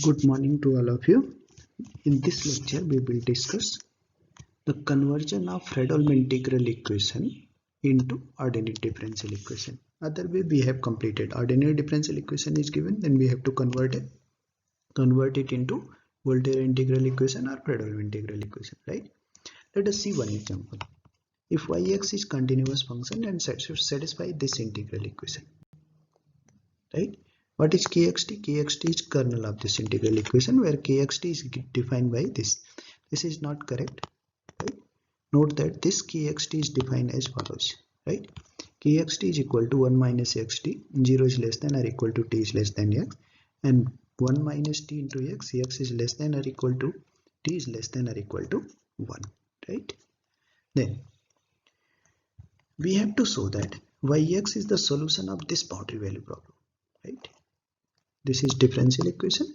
Good morning to all of you. In this lecture, we will discuss the conversion of Fredholm integral equation into ordinary differential equation. Other way we have completed. Ordinary differential equation is given, then we have to convert it into Volterra integral equation or Fredholm integral equation, right? Let us see one example. If yx is continuous function and satisfy this integral equation, right? What is kxt? Kxt is kernel of this integral equation where kxt is defined by this. This is not correct, right? Note that this kxt is defined as follows, right? Kxt is equal to 1 minus xt, 0 is less than or equal to t is less than x, and 1 minus t into x is less than or equal to t is less than or equal to 1, right? Then we have to show that yx is the solution of this boundary value problem, right? This is differential equation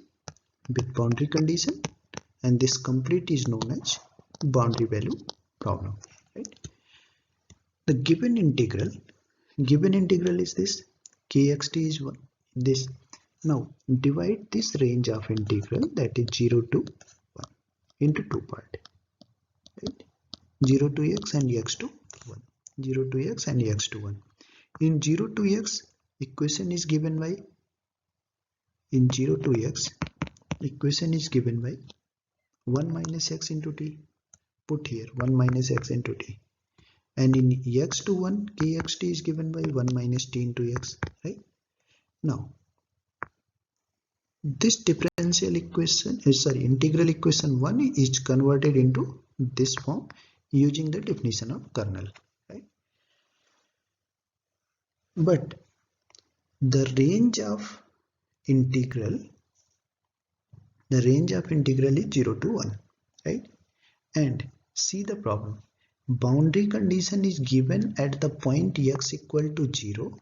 with boundary condition, and this complete is known as boundary value problem, right? The given integral is this kxt is 1, this. Now divide this range of integral, that is 0 to 1, into two parts, right? 0 to x and x to 1, 0 to x and x to 1. In 0 to x, equation is given by 1 minus x into t. Put here 1 minus x into t. And in x to 1, kxt is given by 1 minus t into x, right? Now, this integral equation 1 is converted into this form using the definition of kernel, right? But the range of integral is 0 to 1, right? And see the problem. Boundary condition is given at the point x equal to 0,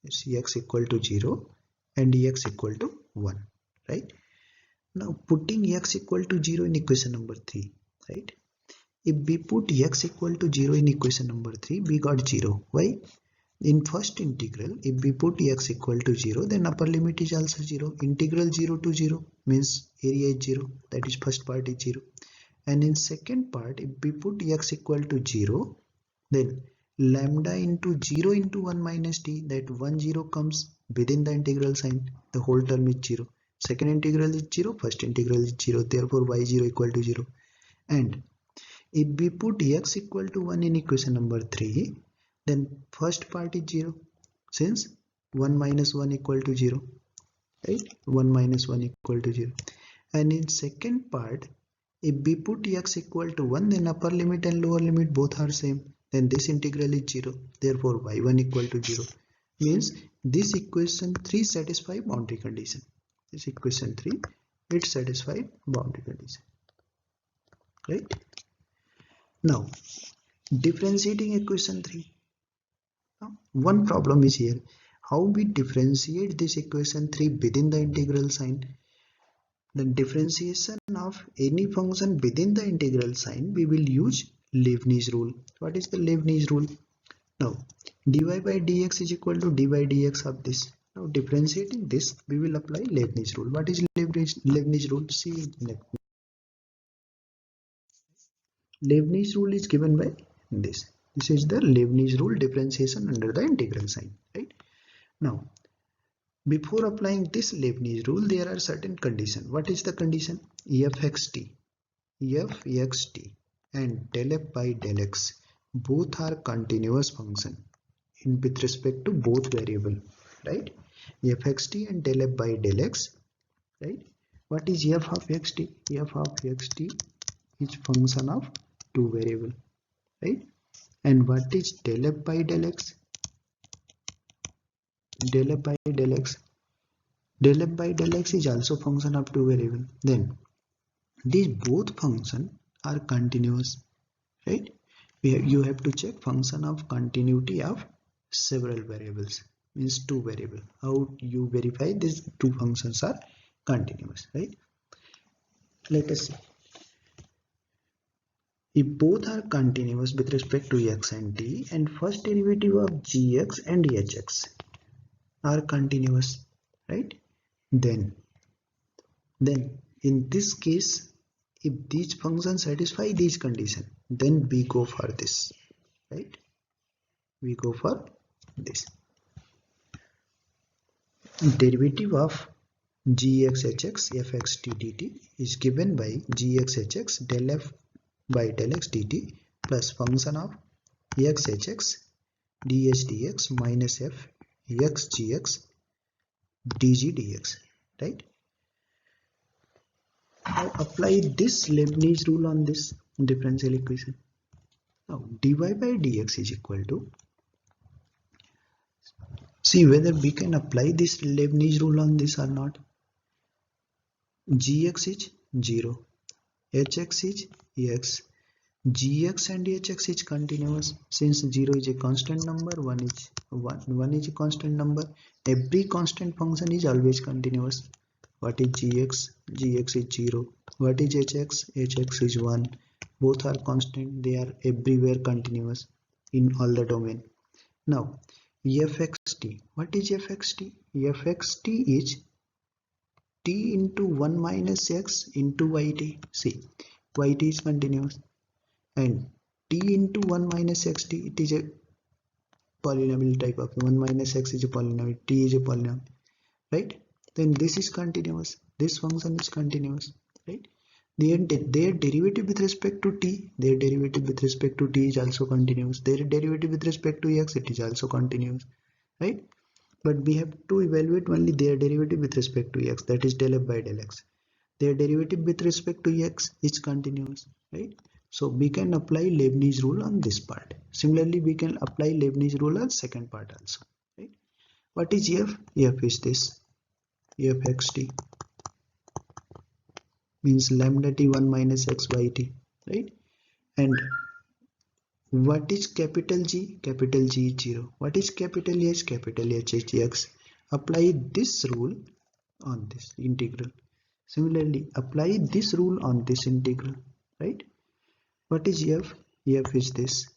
x equal to 0 and x equal to 1, right? Now putting x equal to 0 in equation number 3, right? If we put x equal to 0 in equation number 3, we got 0. Why? In first integral, if we put x equal to 0, then upper limit is also 0. Integral 0 to 0 means area is 0. That is first part is 0. And in second part, if we put x equal to 0, then lambda into 0 into 1 minus t, that 1 0 comes within the integral sign. The whole term is 0. Second integral is 0, first integral is 0. Therefore, y0 equal to 0. And if we put x equal to 1 in equation number 3, then first part is 0, since 1 minus 1 equal to 0, right? 1 minus 1 equal to 0. And in second part, if we put x equal to 1, then upper limit and lower limit both are same. Then this integral is 0. Therefore, y1 equal to 0. Means this equation 3 satisfies boundary condition. This equation 3, it satisfies boundary condition, right? Now, differentiating equation 3. Now, one problem is here. How we differentiate this equation 3 within the integral sign? The differentiation of any function within the integral sign, we will use Leibniz rule. What is the Leibniz rule? Now, dy by dx is equal to dy dx of this. Now, differentiating this, we will apply Leibniz rule. What is Leibniz rule? See, Leibniz rule is given by this. This is the Leibniz rule, differentiation under the integral sign, right? Now, before applying this Leibniz rule, there are certain conditions. What is the condition? fxt and del f by del x both are continuous function with respect to both variable, right? Fxt and del f by del x, right? What is f of xt? F of xt is function of two variable, right? And what is del f by del x? Del f by del x. Del f by del x is also function of two variable. Then these both functions are continuous, right? You have to check function of continuity of several variables, means two variable. How you verify these two functions are continuous, right? Let us see. If both are continuous with respect to x and t, and first derivative of gx and hx are continuous, right? Then Then in this case, if these functions satisfy these conditions, then we go for this, right? We go for this. Derivative of gxhx fxt dt is given by gxhx del f by del x dt plus function of xhx dh dx minus f x gx dg dx, right? Now apply this Leibniz rule on this differential equation. Now dy by dx is equal to, see whether we can apply this Leibniz rule on this or not. Gx is 0, hx is x, gx and hx is continuous. Since 0 is a constant number, 1 is a constant number, every constant function is always continuous. What is gx? Gx is 0. What is hx? Hx is 1. Both are constant, they are everywhere continuous in all the domain. Now fxt, what is fxt? Fxt is t into 1 minus x into yt. See, yt is continuous, and t into 1 minus xt, it is a polynomial type of 1 minus x is a polynomial, t is a polynomial, right? Then this is continuous, this function is continuous, right? Their derivative with respect to t, their derivative with respect to t is also continuous, their derivative with respect to x, it is also continuous, right? But we have to evaluate only their derivative with respect to x, that is del f by del x. Their derivative with respect to x is continuous, right? So we can apply Leibniz rule on this part. Similarly, we can apply Leibniz rule on second part also, right? What is f? F is this, fxt means lambda t1 minus x by t, right? And what is capital G? Capital G is 0. What is capital H? Capital H is x. Apply this rule on this integral. Similarly, apply this rule on this integral, right? What is f? F is this.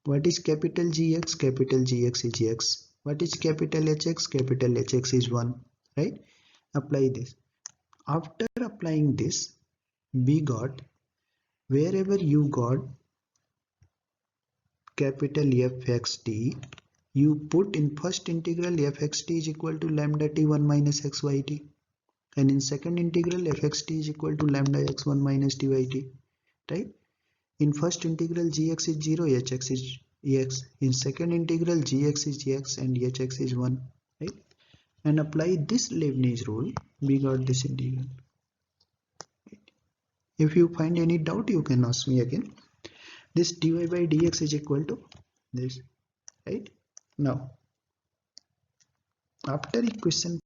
What is capital Gx? Capital Gx is x. What is capital Hx? Capital Hx is 1, right? Apply this. After applying this, we got, wherever you got capital fxt, you put in first integral fxt is equal to lambda t1 minus xyt, and in second integral fxt is equal to lambda x1 minus tyt, right? In first integral gx is 0, hx is x. In second integral gx is x and hx is 1, right? And apply this Leibniz rule, we got this integral. If you find any doubt, you can ask me again. This dy by dx is equal to this, right? Now after equation,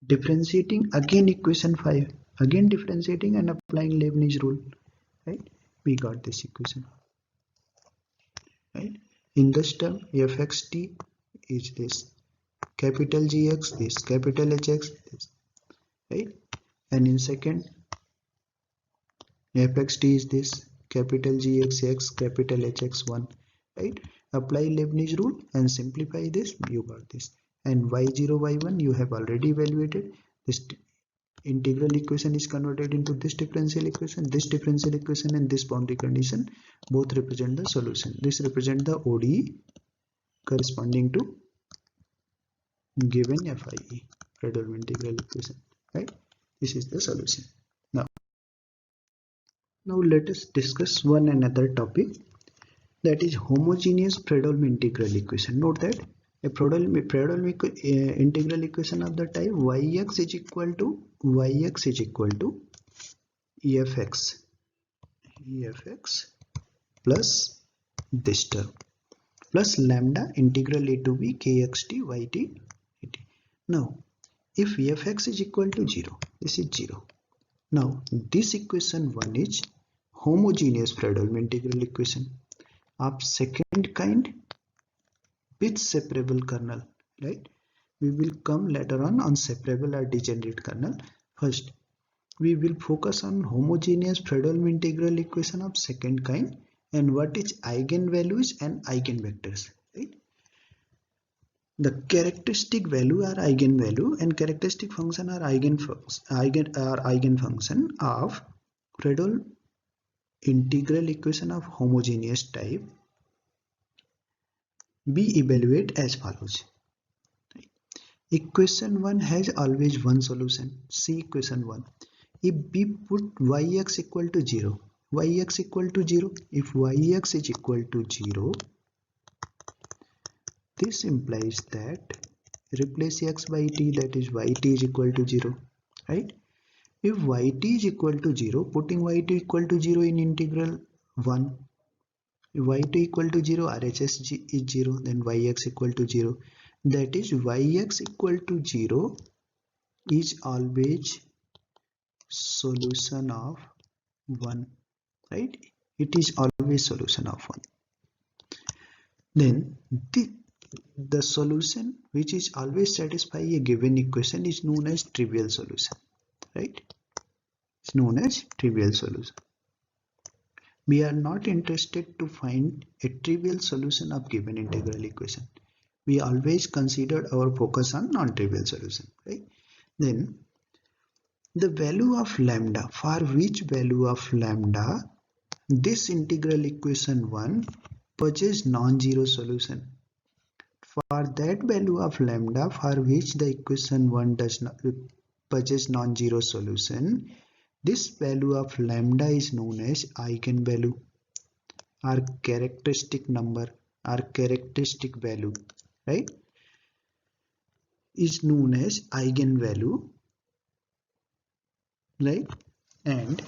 differentiating again equation 5, again differentiating and applying Leibniz rule, right? We got this equation, right? In this term fxt is this, capital Gx this, capital Hx this, right? And in second fxt is this, capital Gx, capital Hx1, right? Apply Leibniz rule and simplify this, you got this. And y0 y1 you have already evaluated. This integral equation is converted into this differential equation, and this boundary condition both represent the solution. This represents the ODE corresponding to given FIE, Fredholm integral equation, right? This is the solution. Now let us discuss one another topic, that is homogeneous Fredholm integral equation. Note that a Fredholm integral equation of the type yx is equal to fx plus this term plus lambda integral a to b kxt yt dt. Now if fx is equal to 0, this is 0. Now this equation 1 is homogeneous Fredholm integral equation of second kind with separable kernel, right? We will come later on separable or degenerate kernel. First we will focus on homogeneous Fredholm integral equation of second kind and what is eigenvalues and eigenvectors, right? The characteristic value are eigenvalue and characteristic function are eigenfunction of Fredholm integral equation of homogeneous type. We evaluate as follows. Equation 1 has always one solution. See equation 1. If we put yx equal to 0, if yx is equal to 0, this implies that replace x by t, that is yt is equal to 0, right? If yt is equal to 0, putting yt equal to 0 in integral 1, if yt equal to 0, RHS is 0, then yx equal to 0. That is yx equal to 0 is always solution of 1, right? It is always solution of 1. Then the solution which is always satisfy a given equation is known as trivial solution, right? It's known as trivial solution. We are not interested to find a trivial solution of given integral equation. We always consider our focus on non-trivial solution, right? Then the value of lambda, for which value of lambda this integral equation 1 possesses non-zero solution. For that value of lambda for which the equation 1 does not possess non-zero solution, this value of lambda is known as eigenvalue or characteristic number or characteristic value, right? Is known as eigenvalue, right? And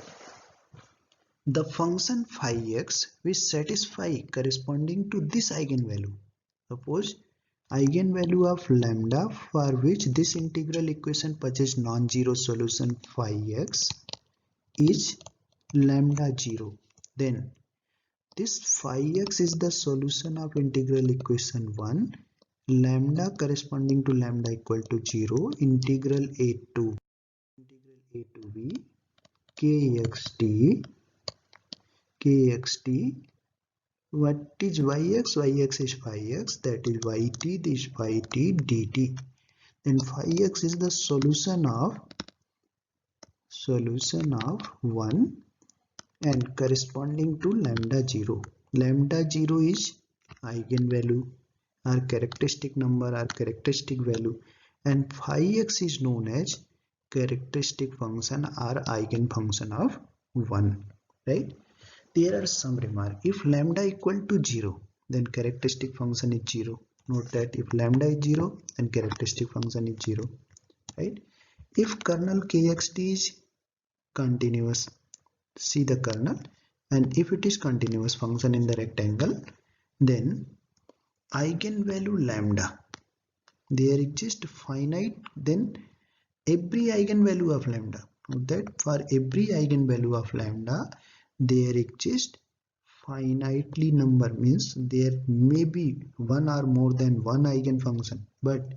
the function phi x which satisfy corresponding to this eigenvalue. Suppose eigenvalue of lambda for which this integral equation possesses non-zero solution phi x is lambda 0. Then this phi x is the solution of integral equation 1, lambda corresponding to lambda equal to 0, integral a to b kxt. What is yx? Yx is phi x, that is yt, this phi t dt. Then phi x is the solution of 1 and corresponding to lambda 0. Lambda 0 is eigenvalue or characteristic number or characteristic value, and phi x is known as characteristic function or eigenfunction of 1, right? There are some remarks. If lambda equal to 0, then characteristic function is 0. Note that if lambda is 0, then characteristic function is 0, right? If kernel kxt is continuous, see the kernel, and if it is continuous function in the rectangle, then eigenvalue lambda, there exists finite, then every eigenvalue of lambda. Note that for every eigenvalue of lambda, there exists finitely number, means there may be one or more than one eigenfunction, but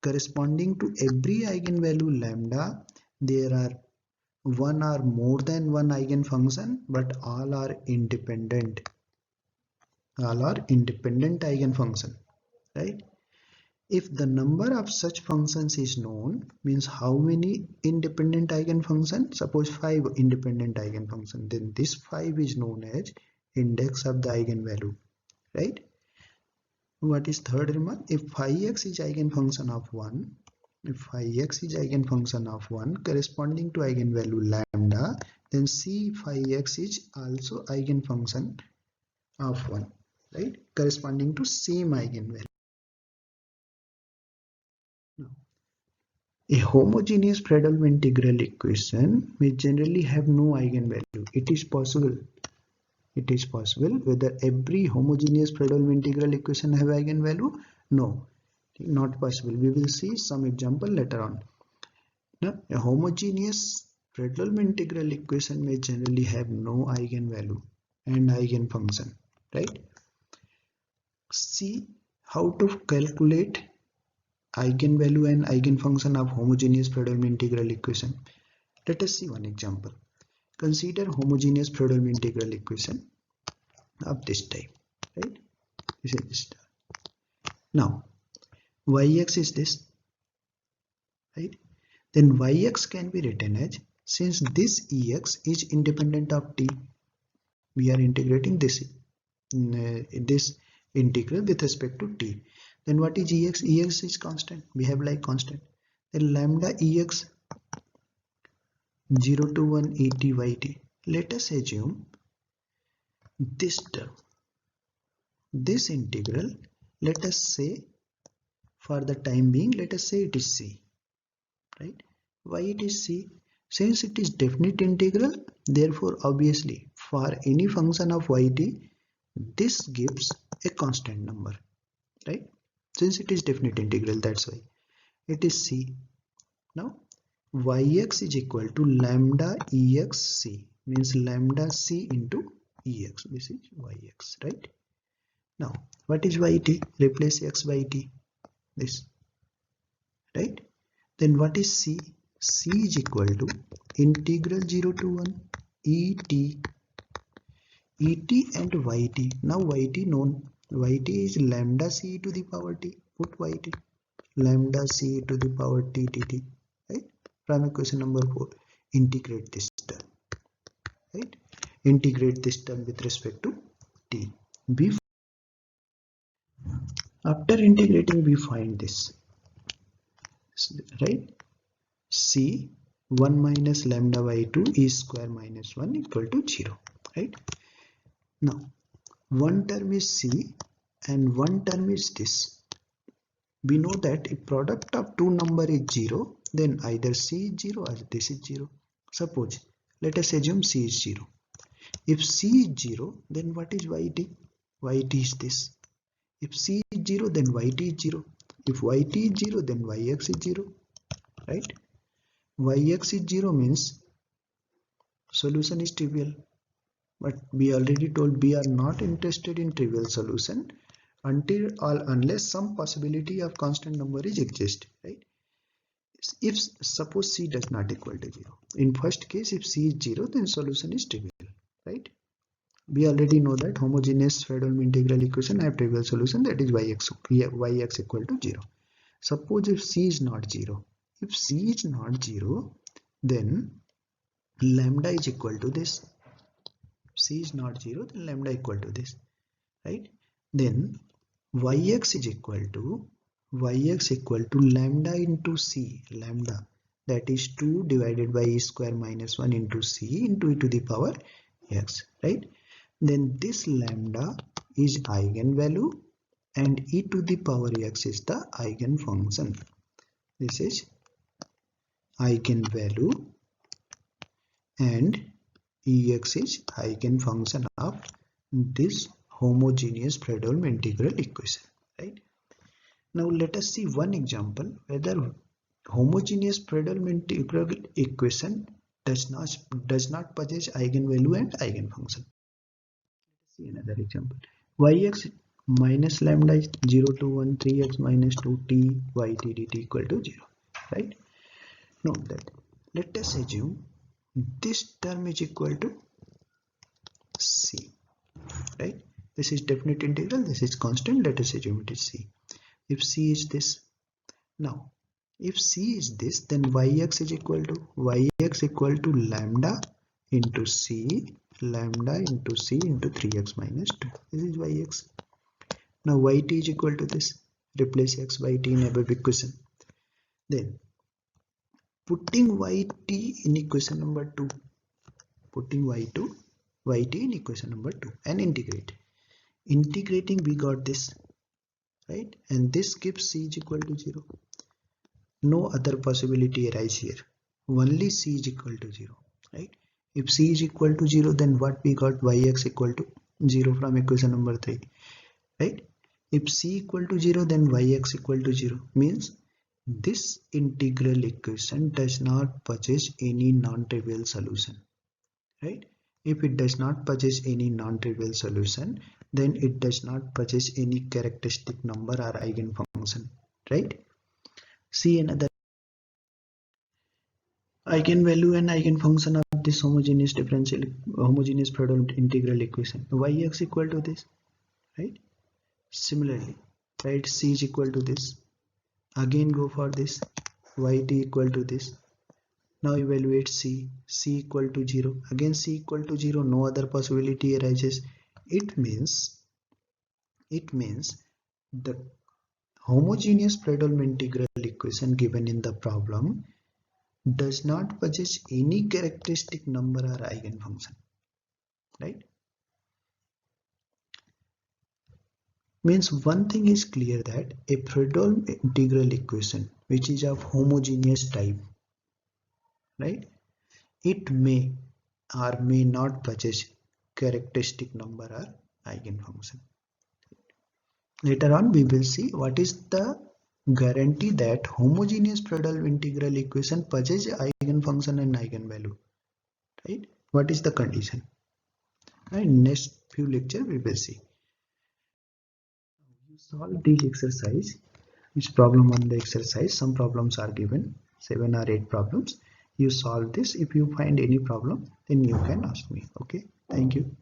corresponding to every eigenvalue lambda, there are one or more than one eigenfunction, but all are independent. All are independent eigenfunction, right? If the number of such functions is known, means how many independent eigenfunctions, suppose 5 independent eigenfunctions, then this 5 is known as index of the eigenvalue, right? What is third remark? If phi x is eigenfunction of 1, if phi x is eigenfunction of 1 corresponding to eigenvalue lambda, then C phi x is also eigenfunction of 1, right? Corresponding to same eigenvalue. Now, a homogeneous Fredholm integral equation may generally have no eigenvalue. It is possible. It is possible. Whether every homogeneous Fredholm integral equation have eigenvalue? No, not possible. We will see some example later on. Now, a homogeneous Fredholm integral equation may generally have no eigenvalue and eigenfunction, right? See how to calculate eigenvalue and eigenfunction of homogeneous Fredholm integral equation. Let us see one example. Consider homogeneous Fredholm integral equation of this type, right? This is this type. Now, yx is this, right? Then yx can be written as, since this ex is independent of t, we are integrating this integral with respect to t. Then what is ex? Ex is constant, we have like constant. Then lambda ex 0 to 1 et yt. Let us assume this term, this integral, let us say for the time being, let us say it is c, right? Why it is c? Since it is definite integral, therefore obviously for any function of yt, this gives a constant number, right? Since it is definite integral, that's why it is c. Now yx is equal to lambda ex c, means lambda c into ex. This is yx, right? Now what is yt? Replace x by t, this, right? Then what is c? C is equal to integral 0 to 1 et and yt. Now yt known, yt is lambda c to the power t. Put yt lambda c to the power t dt, right? From equation number 4, integrate this term, right? Integrate this term with respect to t. After integrating, we find this, right? C 1 minus lambda by 2 is square minus 1 equal to 0, right? Now one term is c and one term is this. We know that if product of two number is 0, then either c is 0 or this is 0. Suppose, let us assume c is 0. If c is 0, then what is yt? Yt is this. If c is 0, then yt is 0. If yt is 0, then yx is 0, right? Yx is 0 means solution is trivial, but we already told we are not interested in trivial solution until or unless some possibility of constant number is exist, right? If suppose c does not equal to 0, in first case if c is 0, then solution is trivial, right? We already know that homogeneous Fredholm integral equation have trivial solution, that is yx equal to 0. Suppose if c is not 0, if c is not 0, then lambda is equal to this. C is not 0, then lambda equal to this, right? Then yx is equal to lambda into c, lambda, that is 2 divided by e square minus 1 into c into e to the power x, right? Then this lambda is eigenvalue and e to the power x is the eigenfunction. This is eigenvalue and ex is eigenfunction of this homogeneous Fredholm integral equation, right? Now let us see one example whether homogeneous Fredholm integral equation does not possess eigenvalue and eigenfunction. Let's see another example. Yx minus lambda is 0 to 1 3x minus 2t yt dt equal to 0, right? Now that let us assume this term is equal to c, right? This is definite integral, this is constant, let us assume it is c. If c is this, now if c is this, then yx is equal to lambda into c into 3x minus 2. This is yx. Now yt is equal to this, replace x by t in above equation. Then putting yt in equation number 2, putting yt in equation number 2 and integrating we got this, right? And this gives c is equal to 0. No other possibility arise here, only c is equal to 0, right? If c is equal to 0, then what we got? Yx equal to 0 from equation number 3, right? If c equal to 0, then yx equal to 0, means this integral equation does not possess any non-trivial solution, right? If it does not possess any non-trivial solution, then it does not possess any characteristic number or eigenfunction, right? See another eigenvalue and eigenfunction of this homogeneous Fredholm integral equation. Yx equal to this, right? Similarly, right, c is equal to this, Again go for this yt equal to this. Now evaluate c equal to 0. Again c equal to 0, no other possibility arises. It means the homogeneous Fredholm integral equation given in the problem does not possess any characteristic number or eigenfunction, right? Means one thing is clear, that a Fredholm integral equation which is of homogeneous type, right, it may or may not possess characteristic number or eigenfunction. Later on we will see what is the guarantee that homogeneous Fredholm integral equation possesses eigenfunction and eigenvalue, right? What is the condition? And next few lecture we will see. You solve this exercise. Each problem on the exercise, some problems are given, 7 or 8 problems. You solve this. If you find any problem, then you can ask me. Okay, thank you.